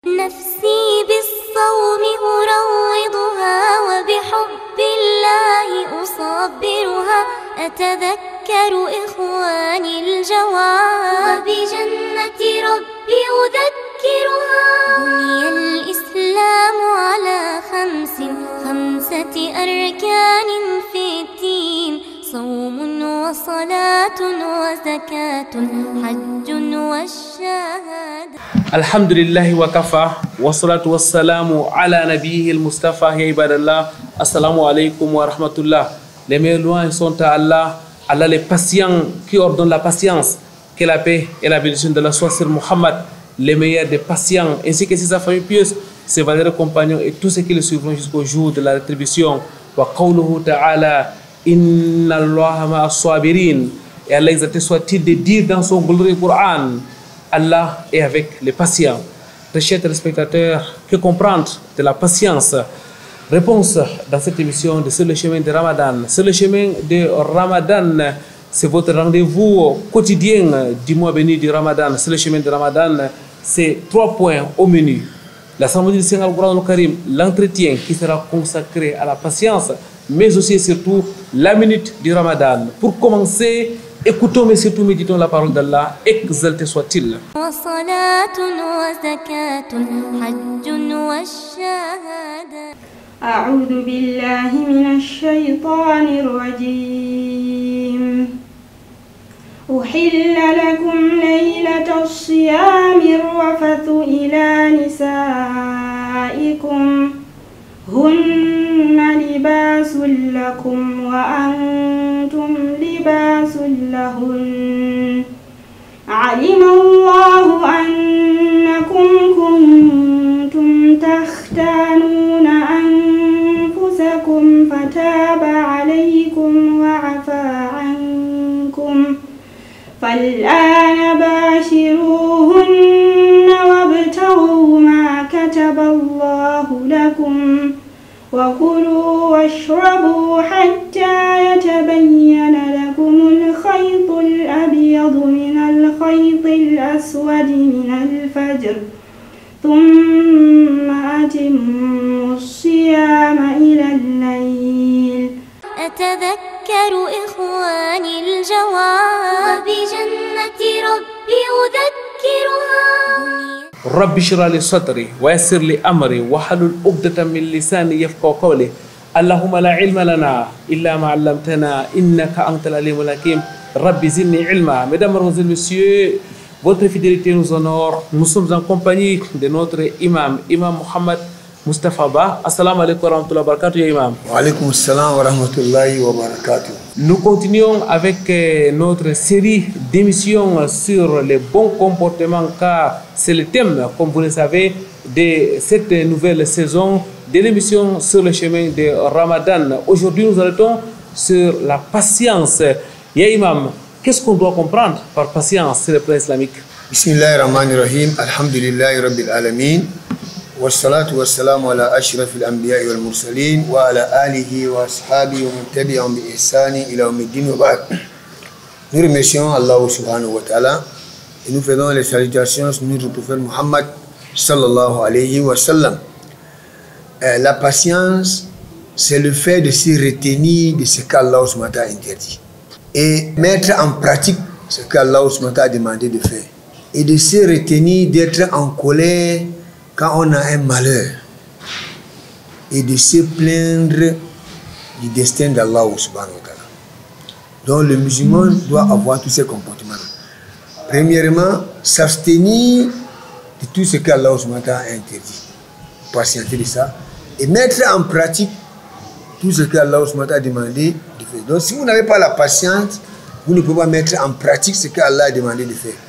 نفسي بالصوم أروضها وبحب الله أصبرها أتذكر إخواني الجواب وبجنة ربي أذكرها بني الإسلام على خمسة أركان في الدين صوم وصلاة وزكاة حج والشهادة. الحمد لله وكفى والصلاة والسلام على نبيه المصطفى. يا عباد الله السلام عليكم ورحمة الله. Les meilleurs louanges sont à Allah, Allah les patients qui ordonne la patience, que la paix et la bénédiction de la soit sur Muhammad, les meilleurs des patients, ainsi que sa famille pieuse, ses valeureux compagnons et tous ceux qui le suivront jusqu'au jour de la rétribution. Wa qawluhu ta'ala inna Allaha ma'a as-sabirin. Et Allah exalté soit-il de dire dans son glorieux Coran, Allah est avec les patients. Très chers téléspectateurs, que comprendre de la patience? Réponse dans cette émission de Sur le chemin de Ramadan. Sur le chemin de Ramadan, c'est votre rendez-vous quotidien du mois béni du Ramadan. Sur le chemin de Ramadan, c'est 3 points au menu. La cérémonie du Seigneur Al-Qur'an al-Karim, l'entretien qui sera consacré à la patience, mais aussi et surtout la minute du Ramadan. Pour commencer, écoutons mais surtout méditons la parole d'Allah, exalté soit-il. أعوذ بالله من الشيطان الرجيم. أحل لكم ليلة الصيام الرفث إلى نسائكم هن لباس لكم وأنتم لباس لهن علم الله أنكم كنتم تختانون أنفسكم فتاب عليكم وعفى عنكم فالآن باشروهن وابتغوا ما كتب الله لكم وكلوا واشربوا حتى يتبين لكم الخيط الأبيض من الخيط الأسود من الفجر ثم أتموا الصيام إلى الليل. أتذكر إخواني الجواب بجنة ربي أذكرها رب اشرح لي صدري ويسر لي أمري واحلل عقدة من لساني يفقهوا قولي. اللهم لا علم لنا إلا ما علمتنا إنك أنت العليم الحكيم. ربي زدني علما. Mesdames, Mesdemoiselles, Messieurs, votre fidélité nous honore. Nous sommes en compagnie de notre imam, Imam Mohamed Mustafa Ba. Assalamu alaikum wa rahmatullahi wa barakatuh, ya imam. Wa alaikum assalam wa rahmatullahi wa barakatuh. Nous continuons avec notre série d'émissions sur les bons comportements, car c'est le thème, comme vous le savez, de cette nouvelle saison de l'émission Sur le chemin de Ramadan. Aujourd'hui, nous arrêtons sur la patience. Ya imam, qu'est-ce qu'on doit comprendre par patience sur le plan islamique? Bismillahirrahmanirrahim. Alhamdulillahi Rabbil Alamin. والصلاة والسلام على أشرف الأنبياء والمرسلين وعلى آله وأصحابه ومن تبعهم بإحسان إلى يوم الدين وبعد. Nous remercions Allah subhanahu wa ta'ala et nous faisons les salutations sur notre prophète Muhammad sallallahu alayhi wa sallam. La patience, c'est le fait de se retenir de ce qu'Allah subhanahu wa ta'ala interdit et mettre en pratique ce qu'Allah subhanahu wa ta'ala a demandé de faire, et de se retenir d'être en colère quand on a un malheur, et de se plaindre du destin d'Allah subhanahu wa ta'ala. Donc le musulman doit avoir tous ces comportements. Premièrement, s'abstenir de tout ce qu'Allah subhanahu wa ta'ala a interdit, patienter de ça, et mettre en pratique tout ce qu'Allah subhanahu wa ta'ala a demandé de faire. Donc si vous n'avez pas la patience, vous ne pouvez pas mettre en pratique ce qu'Allah a demandé de faire.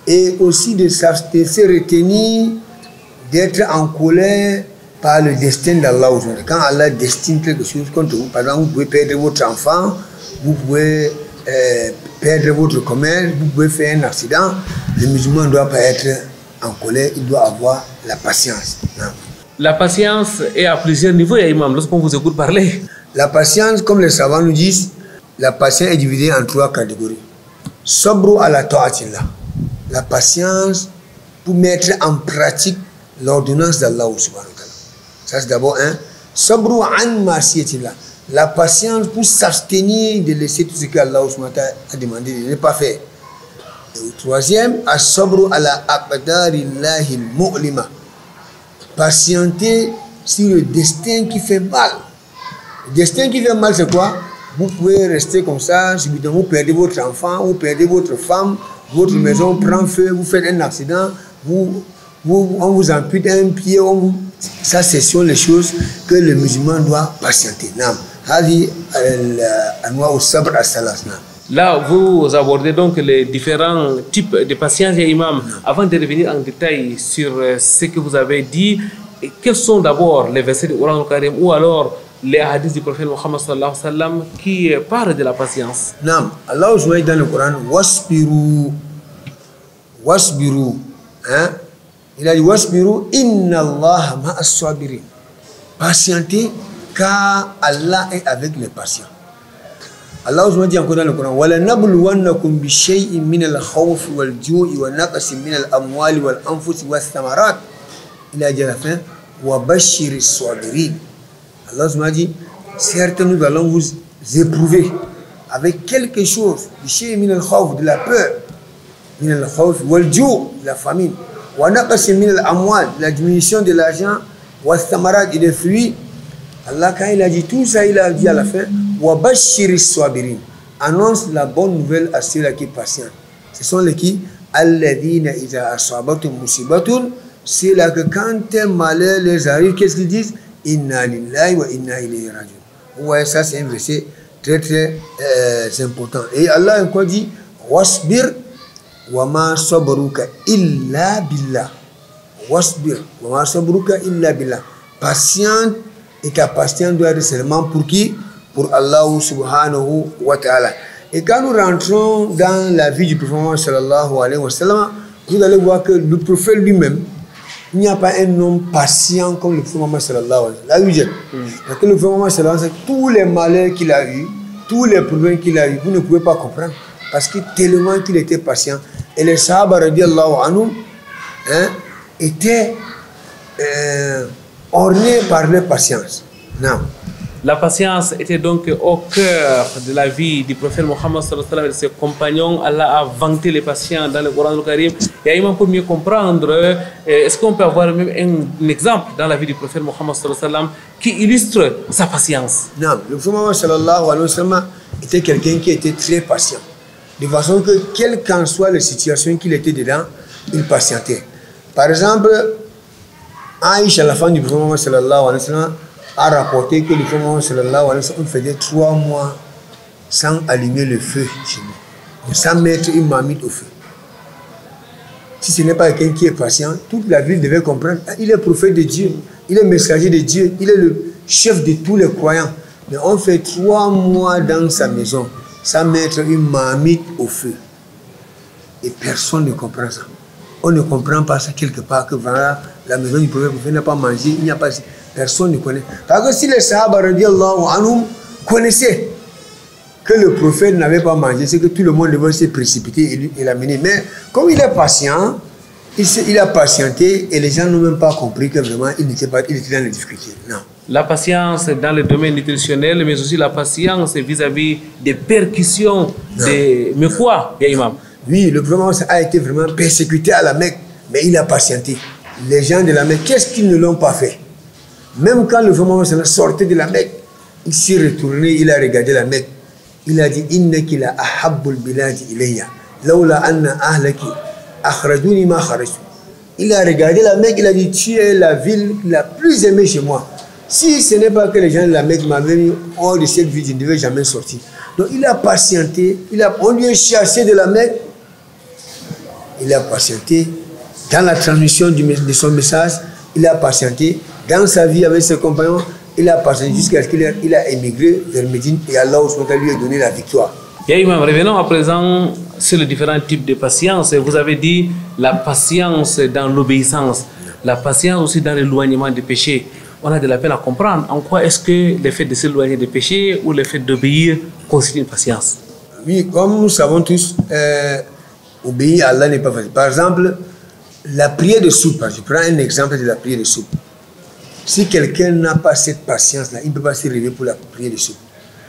Et aussi de se retenir d'être en colère par le destin d'Allah. Quand Allah destine quelque chose contre vous, par exemple, vous pouvez perdre votre enfant, vous pouvez perdre votre commerce, vous pouvez faire un accident. Le musulman ne doit pas être en colère, il doit avoir la patience. Non. La patience est à plusieurs niveaux, ya imam, lorsqu'on vous écoute parler. La patience, comme les savants nous disent, la patience est divisée en 3 catégories. Sabru ala ta'atillah. La patience pour mettre en pratique l'ordonnance d'Allah subhanahu wa ta'ala. Ça c'est d'abord un. Sabru an ma'siyatillah. La patience pour s'abstenir de laisser tout ce qu'Allah subhanahu wa ta'ala a demandé de ne pas faire. Et au troisième, as-sabru ala aqdarillahi al-mu'lima. Patienter sur le destin qui fait mal. Le destin qui fait mal, c'est quoi? Vous pouvez rester comme ça, subitement vous perdez votre enfant, vous perdez votre femme, votre maison prend feu, vous faites un accident, on vous ampute un pied, ça ce sont les choses que le musulman doit patienter. Là, vous abordez donc les différents types de patience, imam. Avant de revenir en détail sur ce que vous avez dit, quels sont d'abord les versets du Coran Karim ou alors les hadiths du prophète Mohammed sallallahu alayhi wa sallam qui parlent de la patience? Non, Allah dit dans le Coran, wasbiru, hein? Il a dit wasbiru, inna Allah ma'as sabirin. Patientez, car Allah est avec les patients. Allah dit encore dans le Coran, wala nabluwannakum bi shay'in min al-khawf wal-ju'i wa naqsin min al-amwali wal-anfusi was-thamarat. Il a dit à la fin, wa bashiris sabirin. Allah dit, certes nous allons vous éprouver avec quelque chose, de la peur, de la famine, la diminution de l'argent, et des fruits. Allah, quand il a dit tout ça, il a dit à la fin, annonce la bonne nouvelle à ceux qui patientent. Ce sont les qui, c'est là que quand un malheur les arrive, qu'est-ce qu'ils disent? Inna lillahi wa inna ilayhi rajiun. Ouais, ça c'est un verset très très important. Et Allah encore dit, wasbir wa ma sabruka illa billah. Wasbir wa ma sabruka illa billah. Patiente, et ta patience doit être seulement pour qui? Pour Allah subhanahu wa ta'ala. Et quand nous rentrons dans la vie du prophète sallallahu alayhi wa sallam, vous allez voir que le prophète lui-même, il n'y a pas un homme patient comme le prophète Mohammed sallallahu alayhi wa sallam. Parce que le prophète Mohammed sallallahu alayhi wa sallam, tous les malheurs qu'il a eu, tous les problèmes qu'il a eu, vous ne pouvez pas comprendre. Parce que tellement qu'il était patient. Et les sahaba radiyallahu anhum étaient ornés par leur patience. Non. La patience était donc au cœur de la vie du prophète Mohammed sallallahu alayhi wa sallam et de ses compagnons. Allah a vanté les patients dans le Coran Karim. Et pour mieux comprendre, est-ce qu'on peut avoir même un exemple dans la vie du prophète Mohammed sallallahu alayhi wa sallam qui illustre sa patience? Non, le prophète Mohammed sallallahu alayhi wa sallam était quelqu'un qui était très patient. De façon que, quelle qu'en soit la situation qu'il était dedans, il patientait. Par exemple, Aïcha, la femme du prophète Mohammed sallallahu alayhi wa sallam, a rapporté que le prophète Mohammed sallallahu alayhi wa sallam faisait 3 mois sans allumer le feu chez lui, sans mettre une marmite au feu. Si ce n'est pas quelqu'un qui est patient, toute la ville devait comprendre, il est prophète de Dieu, il est messager de Dieu, il est le chef de tous les croyants. Mais on fait 3 mois dans sa maison sans mettre une marmite au feu. Et personne ne comprend ça. On ne comprend pas ça quelque part, que voilà, la maison du prophète n'a pas mangé, il n'y a pas... Personne ne connaît. Parce que si les sahaba radiyallahu anhum connaissaient que le prophète n'avait pas mangé, c'est que tout le monde devait se précipiter et l'amener. Mais comme il est patient, il a patienté et les gens n'ont même pas compris que vraiment il était dans les difficultés. Non. La patience dans le domaine nutritionnel, mais aussi la patience vis-à-vis des percussions. Mais quoi, ya imam? Oui, le prophète a été vraiment persécuté à la Mecque, mais il a patienté. Les gens de la Mecque, qu'est-ce qu'ils ne l'ont pas fait? Même quand le prophète sortait de la Mecque, il s'est retourné, il a regardé la Mecque. Il a dit, innaki la ahabbul biladi ilayya, lawla anna ahlaki akhrajuni ma kharajtu. Il a regardé la Mecque, il a dit, tu es la ville la plus aimée chez moi. Si ce n'est pas que les gens de la Mecque m'avaient mis hors de cette ville, je ne devais jamais sortir. Donc il a patienté, on lui a chassé de la Mecque. Il a patienté dans la transmission de son message, il a patienté dans sa vie avec ses compagnons, il a patienté jusqu'à ce qu'il a émigré vers Médine et Allah lui a donné la victoire. Ya imam, revenons à présent sur les différents types de patience. Vous avez dit la patience dans l'obéissance, la patience aussi dans l'éloignement des péchés. On a de la peine à comprendre en quoi est-ce que le fait de s'éloigner des péchés ou le fait d'obéir constitue une patience. Oui, comme nous savons tous, obéir à Allah n'est pas facile. Par exemple, La prière de soupe, je prends un exemple de la prière de soupe. Si quelqu'un n'a pas cette patience-là, il ne peut pas se réveiller pour la prière de soupe.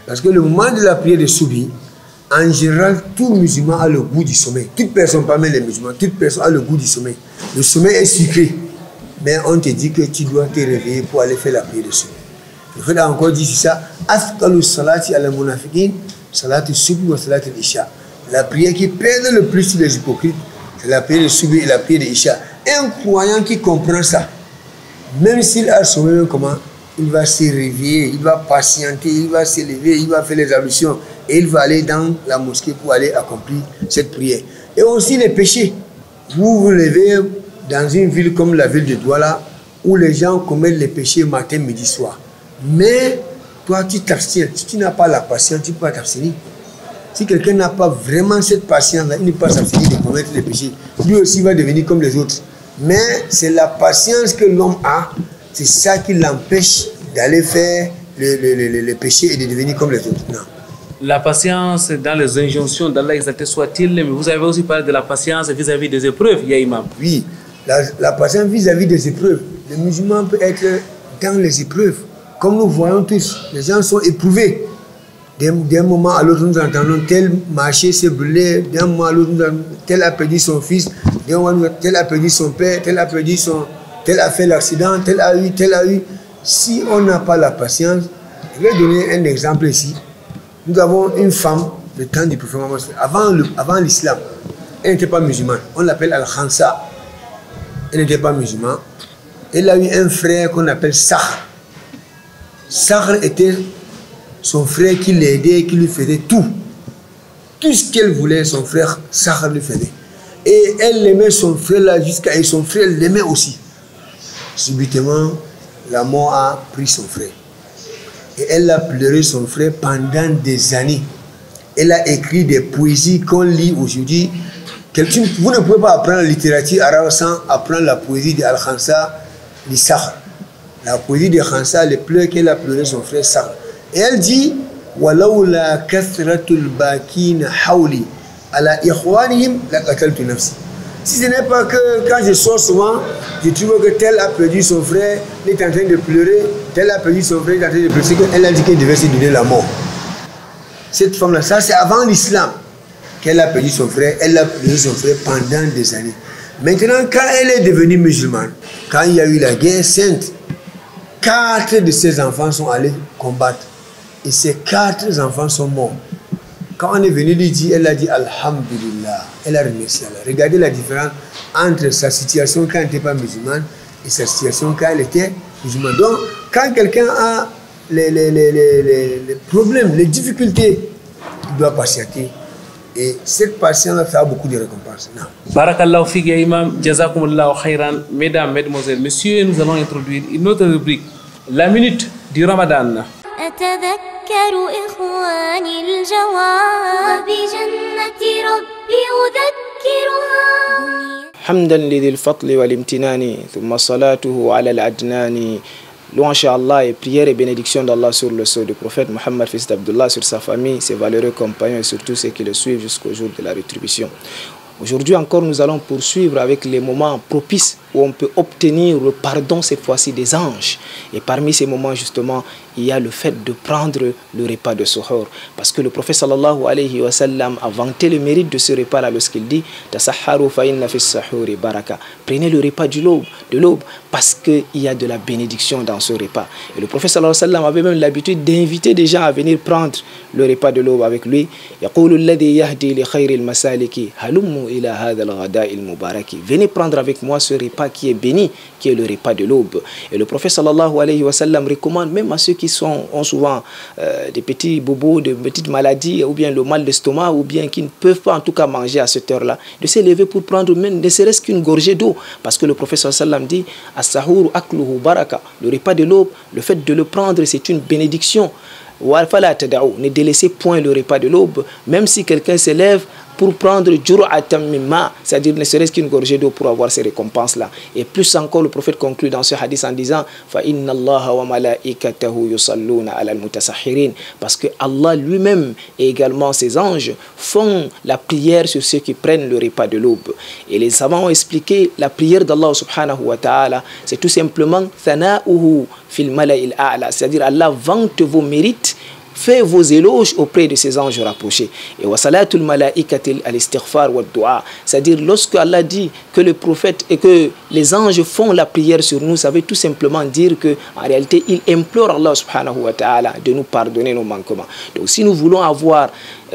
Parce que le moment de la prière de soupe, en général, tout musulman a le goût du sommeil. Toute personne, pas même les musulmans, toute personne a le goût du sommeil. Le sommeil est sucré. Mais on te dit que tu dois te réveiller pour aller faire la prière de soupe. Le fait a encore dit ça, Afkalu salati ala munafiqin, salati soupe ou salati isha. La prière qui pèse le plus sur les hypocrites, c'est la prière de soupe et la prière de isha. Un croyant qui comprend ça, même s'il a sommeil, comment il va se réveiller, il va patienter, il va se lever, il va faire les ablutions et il va aller dans la mosquée pour aller accomplir cette prière. Et aussi les péchés. Vous vous levez dans une ville comme la ville de Douala où les gens commettent les péchés matin, midi, soir. Mais toi, tu t'abstiens. Si tu n'as pas la patience, tu ne peux pas t'abstenir. Si quelqu'un n'a pas vraiment cette patience-là, il ne peut pas s'abstenir de commettre les péchés. Lui aussi va devenir comme les autres. Mais c'est la patience que l'homme a, c'est ça qui l'empêche d'aller faire le péché et de devenir comme les autres. Non. La patience dans les injonctions d'Allah exalté soit-il, mais vous avez aussi parlé de la patience vis-à-vis des épreuves, ya Imam. Oui, la patience vis-à-vis des épreuves. Le musulman peut être dans les épreuves. Comme nous voyons tous, les gens sont éprouvés. D'un moment à l'autre, nous entendons tel marché s'est brûlé, d'un moment à l'autre, tel a perdu son fils, d'un moment tel a perdu son père, tel a perdu tel a fait l'accident, tel a eu. Si on n'a pas la patience, je vais donner un exemple ici. Nous avons une femme, le temps du prophète Mohammed, avant l'islam, elle n'était pas musulmane, on l'appelle Al-Khansa. Elle n'était pas musulmane. Elle a eu un frère qu'on appelle Sakhr. Sakhr était son frère qui l'aidait, qui lui faisait tout. Tout ce qu'elle voulait, son frère Sakhr lui faisait. Et elle aimait son frère là jusqu'à... Et son frère l'aimait aussi. Subitement, la mort a pris son frère. Et elle a pleuré son frère pendant des années. Elle a écrit des poésies qu'on lit aujourd'hui. Vous ne pouvez pas apprendre la littérature arabe sans apprendre la poésie de Al-Khansa, de Sakhr. La poésie de Khansa, les pleurs qu'elle a pleuré son frère Sakhr. Et elle dit Walawla kathratul bakin hawli ala ikhwanihim la qataltu nafsi. Si ce n'est pas que quand je sors souvent, je trouve que tel a perdu son frère, il est en train de pleurer, tel a perdu son frère, il est en train de pleurer, elle a dit qu'elle devait se donner la mort. Cette femme-là, ça c'est avant l'islam qu'elle a perdu son frère, elle a perdu son frère pendant des années. Maintenant, quand elle est devenue musulmane, quand il y a eu la guerre sainte, 4 de ses enfants sont allés combattre. Et ces 4 enfants sont morts. Quand on est venu lui dire, elle a dit Alhamdulillah. Elle a remercié Allah. Regardez la différence entre sa situation quand elle n'était pas musulmane et sa situation quand elle était musulmane. Donc, quand quelqu'un a les problèmes, les difficultés, il doit patienter. Et cette patience, ça a beaucoup de récompenses. Barakallahu fik ya Imam, jazakumullahu khairan. Mesdames, mesdemoiselles, messieurs, nous allons introduire une autre rubrique, la minute du Ramadan. أتذكر إخواني الجواب وبجنة ربي أذكرها حمدا لذي الفضل والامتنان ثم صلاته على العدنان. Louange à Allah et prière et bénédiction d'Allah sur le sceau du prophète Mohammed fils d'Abdullah, sur sa famille, ses valeureux compagnons et sur tous ceux qui le suivent jusqu'au jour de la rétribution. Aujourd'hui encore, nous allons poursuivre avec les moments propices où on peut obtenir le pardon, cette fois-ci des anges. Et parmi ces moments, justement, il y a le fait de prendre le repas de Suhoor. Parce que le prophète sallallahu alayhi wa sallam a vanté le mérite de ce repas-là lorsqu'il dit « Tasahharu fa inna fi sahuri baraka ». Prenez le repas de l'aube parce qu'il y a de la bénédiction dans ce repas. Et le prophète sallallahu alayhi wa sallam avait même l'habitude d'inviter des gens à venir prendre le repas de l'aube avec lui. « Yaqulu alladhi yahdi li khayri al-masaliki halummu ila hadha al-ghada'i al-mubaraki ». Venez prendre avec moi ce repas qui est béni, qui est le repas de l'aube. Et le prophète sallallahu alayhi wa sallam recommande même à ceux qui ont souvent des petits bobos, des petites maladies, ou bien le mal d'estomac, ou bien qui ne peuvent pas en tout cas manger à cette heure-là, de se lever pour prendre même ne serait-ce qu'une gorgée d'eau. Parce que le prophète sallallahu alayhi wa sallam dit « As-sahur akluhu baraka ». Le repas de l'aube, le fait de le prendre, c'est une bénédiction. Ne délaissez point le repas de l'aube, même si quelqu'un se lève pour prendre jur'atan mimma, c'est-à-dire ne serait-ce qu'une gorgée d'eau pour avoir ces récompenses-là. Et plus encore, le prophète conclut dans ce hadith en disant fa inna Allaha wa malaikatahu yusalluna ala al-mutasahhirin, parce que Allah lui-même et également ses anges font la prière sur ceux qui prennent le repas de l'aube. Et les savants ont expliqué la prière d'Allah subhanahu wa ta'ala, c'est tout simplement thana'uhu fil mala'il a'la, c'est-à-dire Allah vante vos mérites, fait vos éloges auprès de ses anges rapprochés. Et wa salatul malaikati al-istighfar wa du'a, c'est-à-dire lorsque Allah dit que le prophète et que les anges font la prière sur nous, ça veut tout simplement dire que en réalité ils implorent Allah subhanahu wa ta'ala de nous pardonner nos manquements. Donc si nous voulons avoir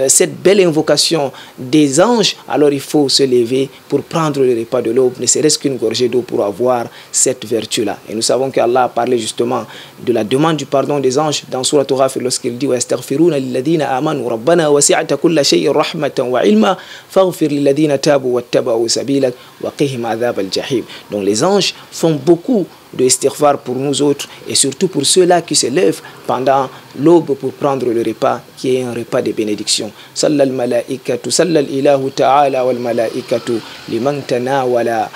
cette belle invocation des anges, alors il faut se lever pour prendre le repas de l'aube, ne serait-ce qu'une gorgée d'eau pour avoir cette vertu-là. Et nous savons qu'Allah a parlé justement de la demande du pardon des anges dans Surah Ghafir lorsqu'il dit وَيَسْتَغْفِرُونَ لِلَّذِينَ آمَنُوا رَبَّنَا وَسِعْتَ كُلَّ شَيْءٍ رَحْمَةً وَعِلْمًا فَاغْفِرْ لِلَّذِينَ تَابُوا وَاتَّبَعُوا سَبِيلَكَ وَقِهِمْ عَذَابَ الْجَحِيمِ. Donc les anges font beaucoup de istighfar pour nous autres et surtout pour ceux-là qui se lèvent pendant l'aube pour prendre le repas qui est un repas de bénédiction. Sallal malaikatu sallal ilahu ta'ala wal malaikatu liman tanawala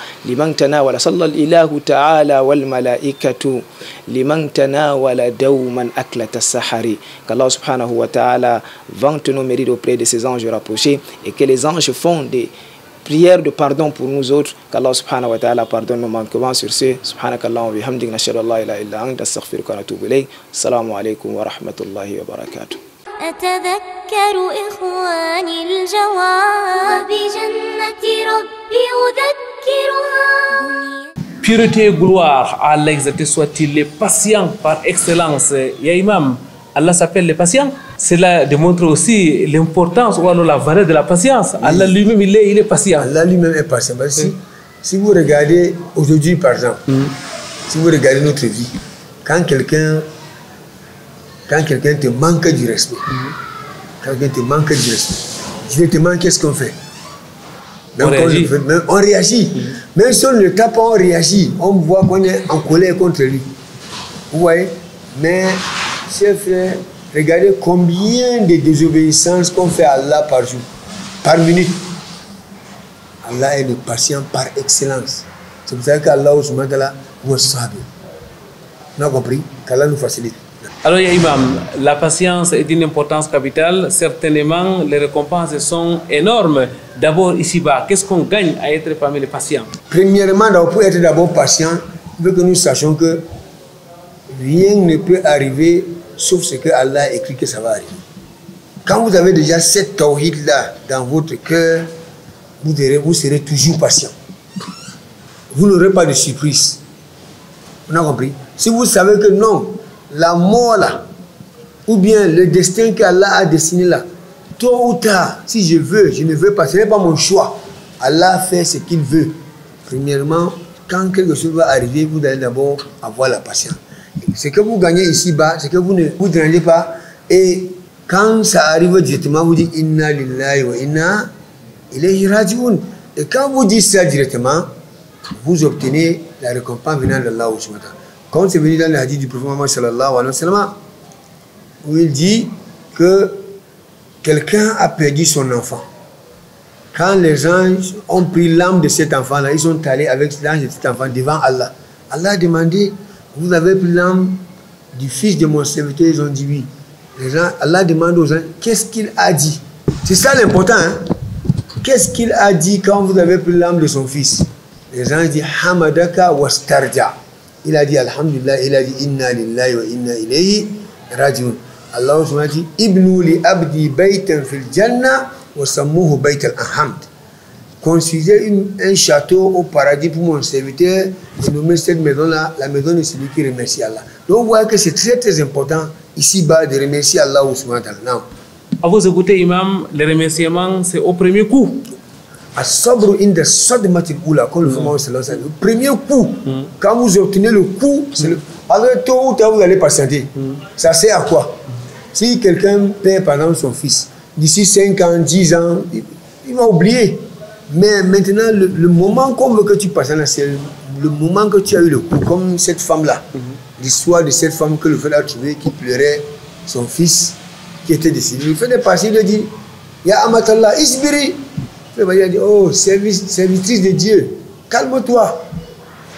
sallal ilahu ta'ala wal malaikatu liman tanawala dawman aklata sahari. Qu'Allah subhanahu wa ta'ala vante nos mérites auprès de ses anges rapprochés et que les anges font des prière de pardon pour nous autres, qu'Allah subhanahu wa ta'ala pardonne nos manquements. Sur ce, subhanakallah wa bihamdik, nashhadu an la ilaha illa anta, astaghfiruka wa atubu ilayk. Assalamu alaykum wa rahmatullahi wa barakatuh. أتذكر إخواني الجواب بجنة ربي أذكرها. Pureté et gloire à l'exalté soit-il, les patients par excellence. Ya Imam, Allah s'appelle les patients. Cela démontre aussi l'importance ou alors la valeur de la patience. Oui. Allah lui-même, il est patient. Allah lui-même est patient. Si vous regardez aujourd'hui, par exemple, si vous regardez notre vie, quand quelqu'un te manque du respect, directement, qu'est-ce qu'on fait? On réagit. Même si on ne le tape pas, on réagit. On voit qu'on est en colère contre lui. Vous voyez? Mais, chers frères, regardez combien de désobéissances qu'on fait à Allah par jour, par minute. Allah est le patient par excellence. C'est pour ça qu'Allah vous sabir. On a compris qu'Allah nous facilite. Alors, ya Imam, la patience est d'une importance capitale. Certainement, les récompenses sont énormes. D'abord, ici-bas, qu'est-ce qu'on gagne à être parmi les patients? Premièrement, pour être d'abord patient, il veut que nous sachions que rien ne peut arriver sauf ce que Allah a écrit que ça va arriver. Quand vous avez déjà cette tawhid-là dans votre cœur, vous serez toujours patient. Vous n'aurez pas de surprise. On a compris? Si vous savez que non, la mort là, ou bien le destin qu'Allah a dessiné là, tôt ou tard, si je veux, je ne veux pas, ce n'est pas mon choix. Allah fait ce qu'il veut. Premièrement, quand quelque chose va arriver, vous allez d'abord avoir la patience. Ce que vous gagnez ici-bas, c'est que vous ne vous dérangez pas. Et quand ça arrive directement, vous dites Inna lillahi wa inna ilayhi raji'un. Et quand vous dites ça directement, vous obtenez la récompense venant d'Allah. Comme c'est venu dans le hadith du prophète Muhammad sallallahu alayhi wa sallam, où il dit que quelqu'un a perdu son enfant. Quand les anges ont pris l'âme de cet enfant-là, ils sont allés avec l'âme de cet enfant devant Allah. Allah a demandé, vous avez pris l'âme du fils de mon serviteur? Ils ont dit oui. Les gens, Allah demande aux gens, qu'est-ce qu'il a dit? C'est ça l'important. Hein? Qu'est-ce qu'il a dit quand vous avez pris l'âme de son fils? Les gens disent, Hamadaka wastarja. Il a dit, Alhamdulillah, il a dit, Inna lillahi wa inna ilayhi raji'un. Allah a dit, Ibnu li abdi baytan fil jannah wa sammuhu bayt al-hamd. Construisez un château au paradis pour mon serviteur et nommer cette maison-là la maison de celui qui remercie Allah. Donc vous voyez que c'est très très important ici-bas de remercier Allah subhanahu wa ta'ala. À vous écouter, Imam, les remerciements, c'est au premier coup. Le premier coup, quand vous obtenez le coup, avec tôt ou tard vous allez patienter. Ça sert à quoi? Si quelqu'un perd par exemple son fils, d'ici 5 ans, 10 ans, il va oublier. Mais maintenant, le moment qu'on veut que tu passes, c'est le moment que tu as eu le coup, comme cette femme-là. L'histoire de cette femme que le fait a trouvé qui pleurait son fils qui était décédé. Le fait de passer, il lui dit, Ya Amatallah, isbiri. Il a dit, oh, servitrice de Dieu, calme-toi.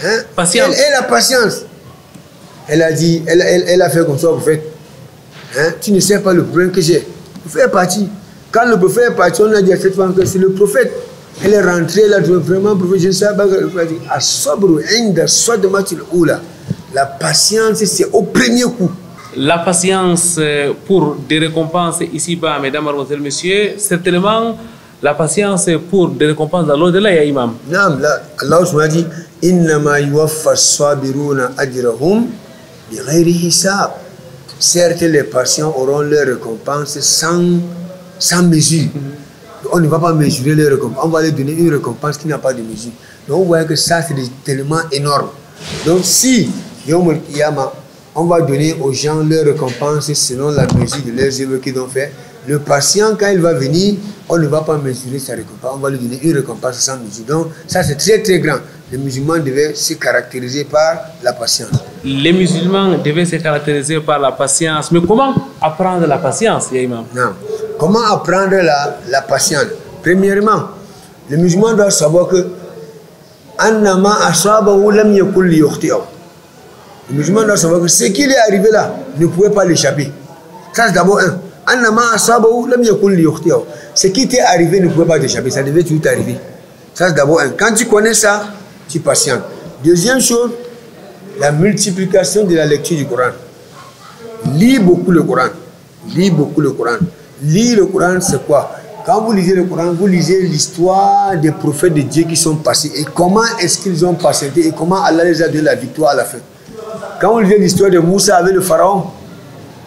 Hein? Patience. Elle a patience. Elle a dit, elle a fait comme ça au prophète. Hein? Tu ne sais pas le problème que j'ai. Le prophète est parti. Quand le prophète est parti, on a dit à cette femme que c'est le prophète. Elle est rentrée, elle a dit vraiment, prophète, je ne sais pas. Le prophète a dit, la patience, c'est au premier coup. La patience pour des récompenses ici-bas, mesdames, mademoiselles, messieurs, certainement la patience pour des récompenses dans l'au-delà, ya imam. Non, là, Allah m'a dit, innama yuwaffa as-sabiruna ajrahum bighayri hisab. Certes, les patients auront leur récompense sans mesure. On ne va pas mesurer les récompenses. On va leur donner une récompense qui n'a pas de mesure. Donc, on voit que ça, c'est tellement énorme. Donc, si Yawm al-Qiyamah, on va donner aux gens leur récompense selon la mesure de leurs œuvres qu'ils ont fait, le patient, quand il va venir, on ne va pas mesurer sa récompense. On va lui donner une récompense sans mesure. Donc, ça, c'est très, très grand. Les musulmans devaient se caractériser par la patience. Les musulmans devaient se caractériser par la patience. Mais comment apprendre la patience, ya imam? Non. Comment apprendre la patience? Premièrement, les musulmans doivent savoir que les musulmans doivent savoir que ce qui est arrivé là ne pouvait pas l'échapper. Ça, c'est d'abord un. Ce qui t'est arrivé ne pouvait pas t'échapper. Ça devait toujours t'arriver. Ça, c'est d'abord un. Quand tu connais ça, tu patientes. Deuxième chose, la multiplication de la lecture du Coran. Lis beaucoup le Coran. Lis beaucoup le Coran. Lire le Coran, c'est quoi? Quand vous lisez le Coran, vous lisez l'histoire des prophètes de Dieu qui sont passés et comment est-ce qu'ils ont patienté et comment Allah les a donné la victoire à la fin. Quand vous lisez l'histoire de Moussa avec le pharaon,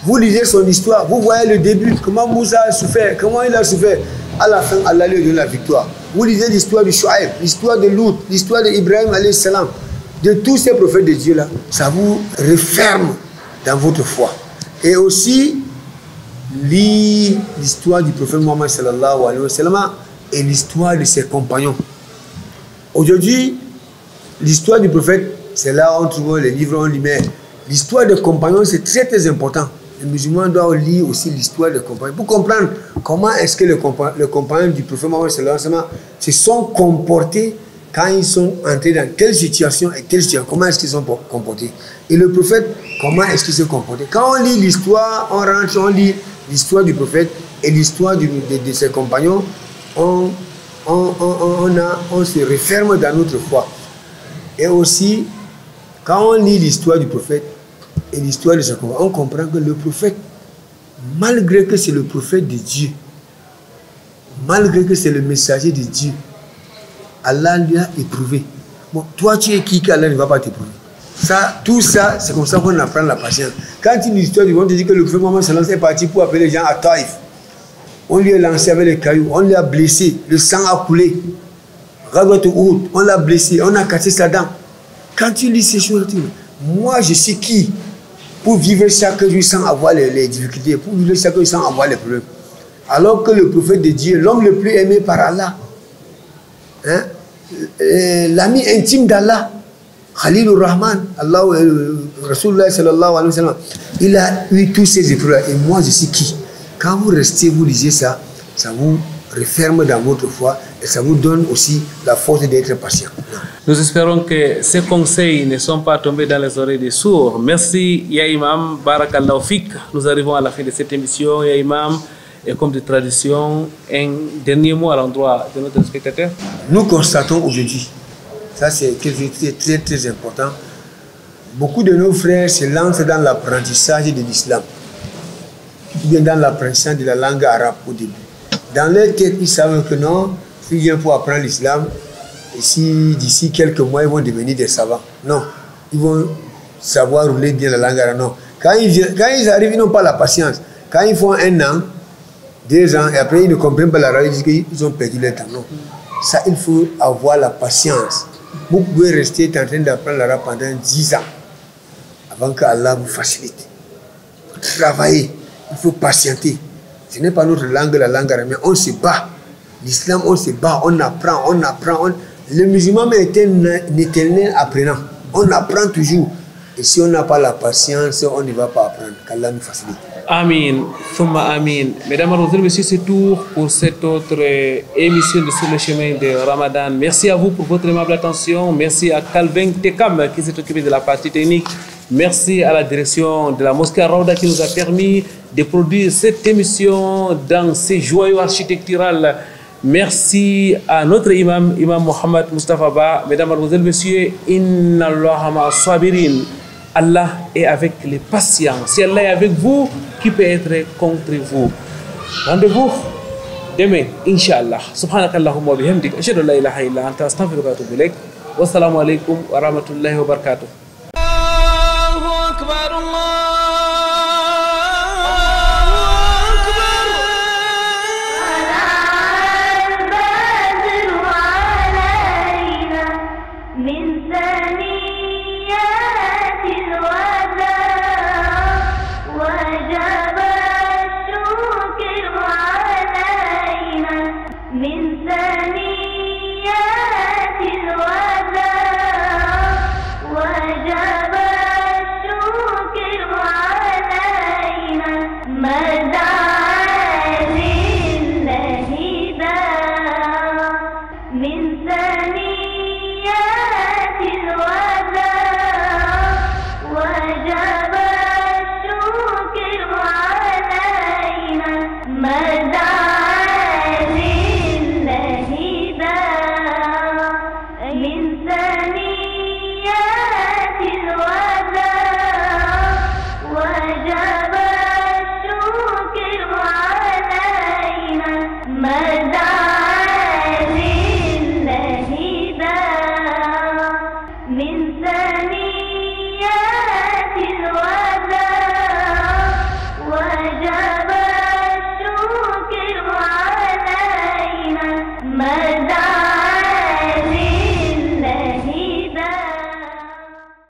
vous lisez son histoire, vous voyez le début, comment Moussa a souffert, comment il a souffert. À la fin, Allah lui donne la victoire. Vous lisez l'histoire de Shuaib, l'histoire de Lut, l'histoire d'Ibrahim alayhi salam, de tous ces prophètes de Dieu là, ça vous referme dans votre foi. Et aussi, lis l'histoire du prophète Mohammed sallallahu alayhi wa sallam et l'histoire de ses compagnons. Aujourd'hui, l'histoire du prophète, c'est là où on trouve les livres, on lit, mais l'histoire des compagnons, c'est très très important. Les musulmans doivent lire aussi l'histoire des compagnons pour comprendre comment est-ce que les compagnons du prophète Mohammed sallallahu alayhi wa sallam se sont comportés quand ils sont entrés dans quelle situation et quelle situation, comment est-ce qu'ils sont comportés. Et le prophète, comment est-ce qu'il s'est comporté. Quand on lit l'histoire, on rentre, on lit l'histoire du prophète et l'histoire de ses compagnons, on se referme dans notre foi. Et aussi, quand on lit l'histoire du prophète et l'histoire de ses compagnons, on comprend que le prophète, malgré que c'est le prophète de Dieu, malgré que c'est le messager de Dieu, Allah lui a éprouvé. Bon, toi tu es qui qu'Allah ne va pas t'éprouver. Ça, tout ça, c'est comme ça qu'on apprend la patience. Quand une histoire du monde te dit que le prophète Mohammed sallallahu alayhi wa sallam est parti pour appeler les gens à Taïf, on lui a lancé avec les cailloux, on lui a blessé, le sang a coulé. On l'a blessé, on a cassé sa dent. Quand tu lis ces choses, tu dis, moi je suis qui pour vivre chaque jour sans avoir les difficultés, pour vivre chaque jour sans avoir les problèmes. Alors que le prophète de Dieu, l'homme le plus aimé par Allah, hein, l'ami intime d'Allah, Khalilur Rahman, Allah, Rasulullah sallallahu alayhi wa sallam, il a eu tous ces épreuves. Et moi je suis qui? Quand vous restez, vous lisez ça, ça vous referme dans votre foi et ça vous donne aussi la force d'être patient. Nous espérons que ces conseils ne sont pas tombés dans les oreilles des sourds. Merci, Ya Imam, Barakallahu Fik. Nous arrivons à la fin de cette émission, Ya Imam. Et comme de tradition, un dernier mot à l'endroit de notre spectateur. Nous constatons aujourd'hui, ça c'est quelque chose de très très important, beaucoup de nos frères se lancent dans l'apprentissage de l'islam, ou bien dans l'apprentissage de la langue arabe au début. Dans leur tête, ils savent que non, s'ils viennent pour apprendre l'islam, et si d'ici quelques mois ils vont devenir des savants. Non, ils vont savoir rouler bien la langue arabe. Non. Quand ils arrivent, ils n'ont pas la patience. Quand ils font 1 an, 2 ans, et après ils ne comprennent pas l'arabe, ils disent qu'ils ont perdu leur temps. Non. Ça, il faut avoir la patience. Vous pouvez rester en train d'apprendre l'arabe pendant 10 ans avant que Allah vous facilite. Il faut travailler, il faut patienter. Ce n'est pas notre langue, la langue arabe, mais on se bat. L'islam, on se bat, on apprend. Le musulman est un éternel apprenant. On apprend toujours. Et si on n'a pas la patience, on ne va pas apprendre. Qu'Allah nous facilite. Amin, thumma amin. Mesdames, Mademoiselles, Messieurs, c'est tout pour cette autre émission de Sur le chemin de Ramadan. Merci à vous pour votre aimable attention. Merci à Calvin Tekam qui s'est occupé de la partie technique. Merci à la direction de la mosquée Rawda qui nous a permis de produire cette émission dans ces joyaux architectural. Merci à notre imam, Imam Mohamed Mustafa Ba. Mesdames, Mademoiselles, Messieurs, Inna Allaha ma'a sabirin. Allah est avec les patients. Si Allah est avec vous, qui peut être contre vous? Rendez-vous demain, Inch'Allah. Subhanakallahumma wa bihamdik. Ashhadu an la ilaha illa anta astaghfiruka wa atubu ilaik. Wassalamu alaikum wa rahmatullahi wa barakatuh. Allahu akbar, Allah.